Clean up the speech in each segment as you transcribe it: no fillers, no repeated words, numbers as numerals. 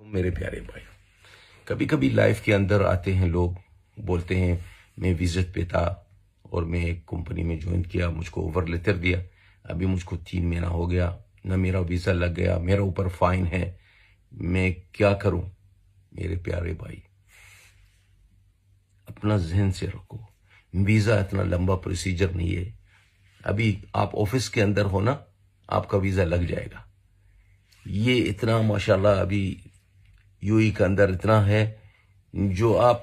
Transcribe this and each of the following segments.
میرے پیارے بھائی، کبھی کبھی لائف کے اندر آتے ہیں لوگ، بولتے ہیں میں وزٹ پہ تھا اور میں ایک کمپنی میں جوائن کیا، مجھ کو اوور لیٹر دیا، ابھی مجھ کو 3 مہینہ ہو گیا، نہ میرا ویزا لگ گیا، میرا اوپر فائن ہے، میں کیا کروں؟ میرے پیارے بھائی، اپنا ذہن سے رکھو، ویزا اتنا لمبا پروسیجر نہیں ہے۔ ابھی آپ آفس کے اندر ہو نا، آپ کا ویزا لگ جائے گا۔ یہ اتنا ماشاءاللہ ابھی یو ای کے اندر اتنا ہے، جو آپ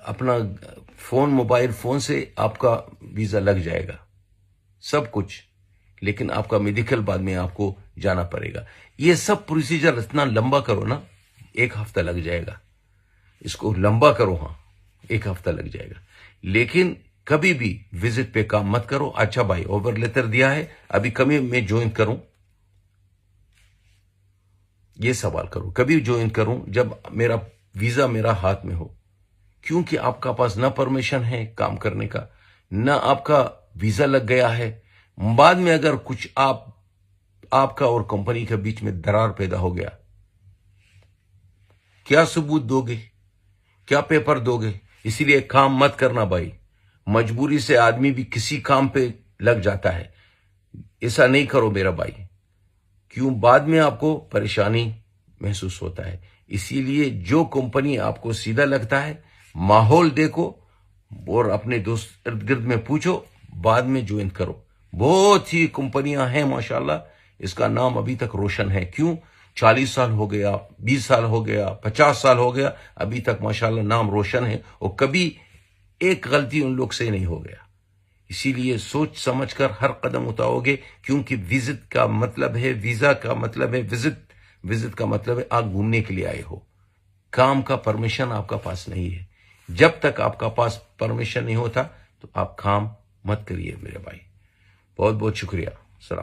اپنا موبائل فون سے آپ کا ویزا لگ جائے گا، سب کچھ، لیکن آپ کا میڈیکل بعد میں آپ کو جانا پڑے گا۔ یہ سب پروسیجر اتنا لمبا کرو نا، 1 ہفتہ لگ جائے گا۔ اس کو لمبا کرو، ہاں 1 ہفتہ لگ جائے گا، لیکن کبھی بھی وزٹ پہ کام مت کرو۔ اچھا بھائی، اوور لیٹر دیا ہے، ابھی کبھی میں جوائن کروں، یہ سوال کرو، کبھی جوائن کروں جب میرا ویزا میرا ہاتھ میں ہو، کیونکہ آپ کا پاس نہ پرمیشن ہے کام کرنے کا، نہ آپ کا ویزا لگ گیا ہے۔ بعد میں اگر کچھ آپ کا اور کمپنی کے بیچ میں درار پیدا ہو گیا، کیا ثبوت دو گے؟ کیا پیپر دو گے؟ اسی لیے کام مت کرنا بھائی۔ مجبوری سے آدمی بھی کسی کام پہ لگ جاتا ہے، ایسا نہیں کرو میرا بھائی، کیوں بعد میں آپ کو پریشانی محسوس ہوتا ہے۔ اسی لیے جو کمپنی آپ کو سیدھا لگتا ہے، ماحول دیکھو اور اپنے دوست ارد گرد میں پوچھو، بعد میں جوائن کرو۔ بہت ہی کمپنیاں ہیں ماشاءاللہ، اس کا نام ابھی تک روشن ہے۔ کیوں؟ 40 سال ہو گیا، 20 سال ہو گیا، 50 سال ہو گیا، ابھی تک ماشاءاللہ نام روشن ہے، اور کبھی ایک غلطی ان لوگ سے نہیں ہو گیا۔ اسی لیے سوچ سمجھ کر ہر قدم اٹھاؤ گے، کیونکہ وزٹ کا مطلب ہے، ویزا کا مطلب ہے وزٹ کا مطلب ہے آپ گھومنے کے لیے آئے ہو۔ کام کا پرمیشن آپ کا پاس نہیں ہے۔ جب تک آپ کا پاس پرمیشن نہیں ہوتا تو آپ کام مت کریے میرے بھائی۔ بہت بہت شکریہ۔